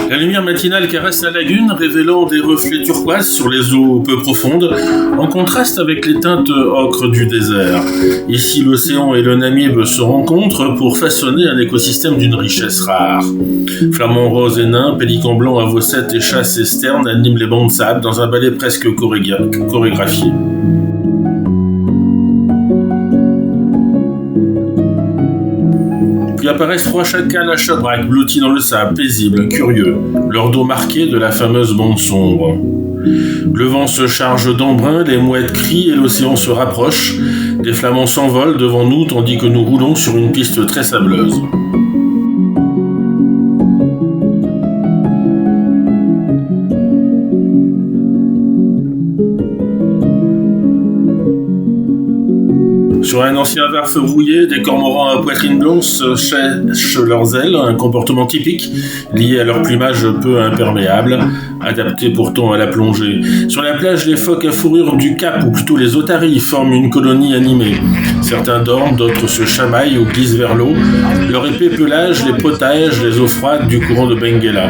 La lumière matinale caresse la lagune, révélant des reflets turquoise sur les eaux peu profondes, en contraste avec les teintes ocre du désert. Ici, l'océan et le Namibe se rencontrent pour façonner un écosystème d'une richesse rare. Flamants roses et nains, pélicans blancs à vossettes et chasses et sternes animent les bancs de sable dans un ballet presque chorégraphié. Puis apparaissent 3 chacals à chabrac, blottis dans le sable, paisibles, curieux, leur dos marqué de la fameuse bande sombre. Le vent se charge d'embrun, les mouettes crient et l'océan se rapproche. Des flamants s'envolent devant nous tandis que nous roulons sur une piste très sableuse. Sur un ancien varfe rouillé, des cormorans à poitrine blanche sèchent leurs ailes, un comportement typique, lié à leur plumage peu imperméable, adapté pourtant à la plongée. Sur la plage, les phoques à fourrure du Cap, ou plutôt les otaries, forment une colonie animée. Certains dorment, d'autres se chamaillent ou glissent vers l'eau. Leur épais pelage les protège des eaux froides du courant de Benguela.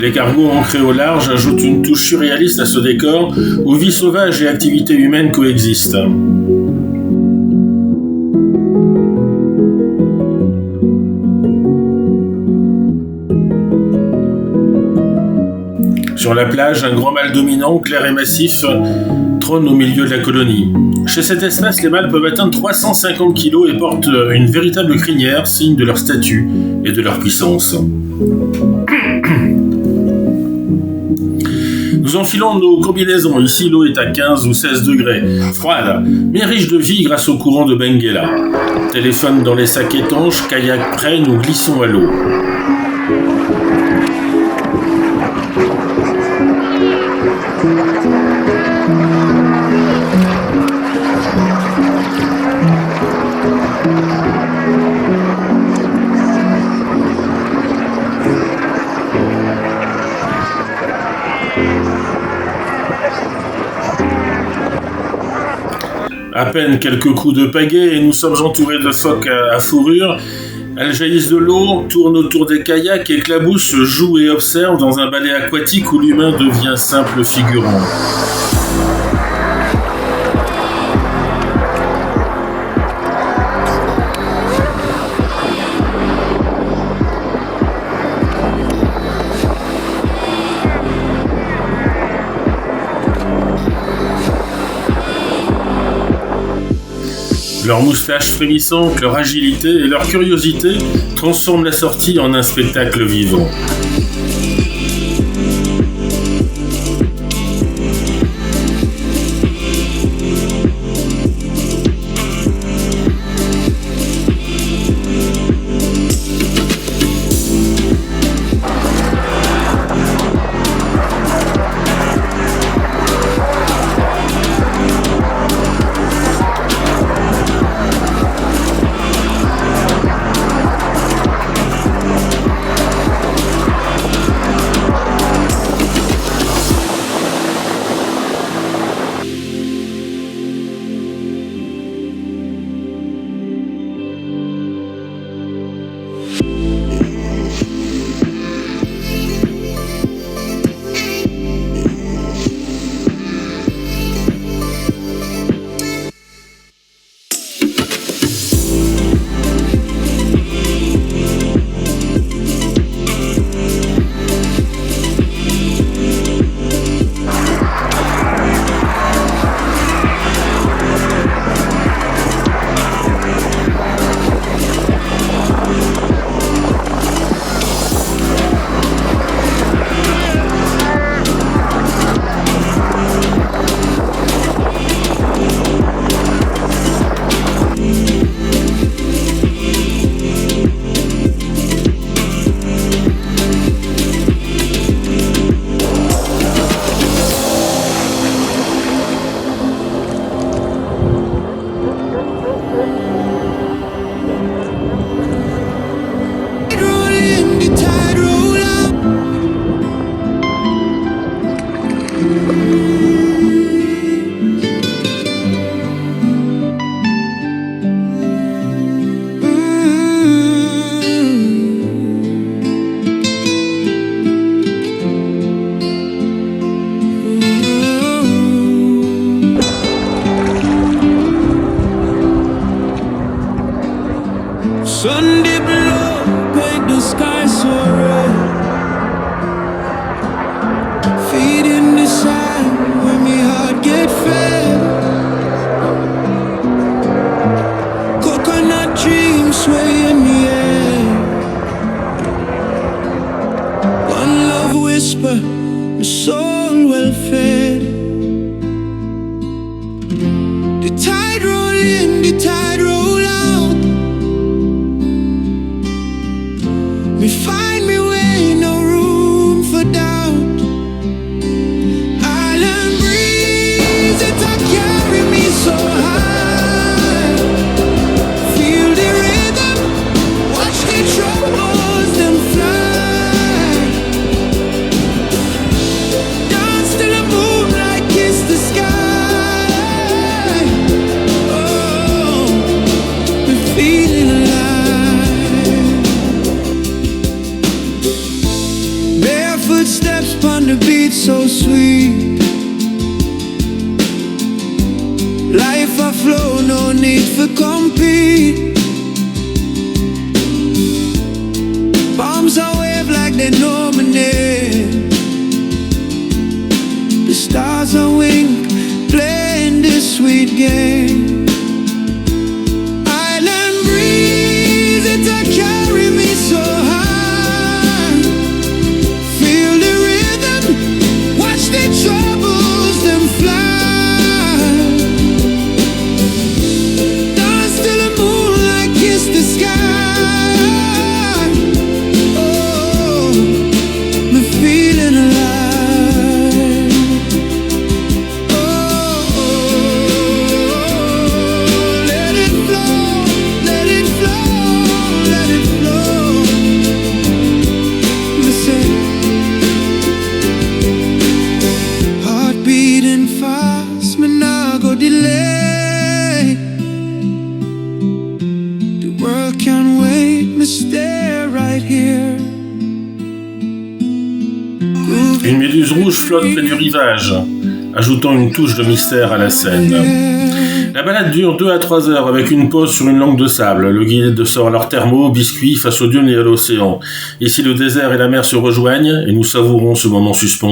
Les cargos ancrés au large ajoutent une touche surréaliste à ce décor où vie sauvage et activité humaine coexistent. Sur la plage, un grand mâle dominant, clair et massif, trône au milieu de la colonie. Chez cette espèce, les mâles peuvent atteindre 350 kg et portent une véritable crinière, signe de leur statut et de leur puissance. Nous enfilons nos combinaisons. Ici, l'eau est à 15 ou 16 degrés. Froide, mais riche de vie grâce au courant de Benguela. Téléphone dans les sacs étanches, kayak près, nous glissons à l'eau. À peine quelques coups de pagaie et nous sommes entourés de phoques à fourrure. Elles jaillissent de l'eau, tournent autour des kayaks, éclaboussent, jouent et observent dans un ballet aquatique où l'humain devient simple figurant. Leurs moustaches frémissantes, leur agilité et leur curiosité transforment la sortie en un spectacle vivant. the tide roll out. Me find me way, no room for doubt. Island breeze, it a carry me so high. Feel the rhythm, watch the troubles them fly. Dance to the moonlight, kiss the sky. Oh, me feeling alive. Barefoot steps upon the beat so sweet. Life a flow, no need for compete. Palms are wave like they know my name. The stars are wink, playing this sweet game. Island breeze, it a carry me so high. Feel the rhythm, watch the troubles them fly. Dance to the moonlight, kiss the sky. Oh, me feeling alive. Oh, let it flow, let it flow, let it flow. Listen, heart beating fast, me nah go delay. The world can't wait, me stay right here. Une méduse rouge flotte près du rivage, ajoutant une touche de mystère à la scène. La balade dure 2 à 3 heures avec une pause sur une langue de sable. Le guide sort alors thermos, biscuits face aux dunes et à l'océan. Ici, le désert et la mer se rejoignent et nous savourons ce moment suspendu.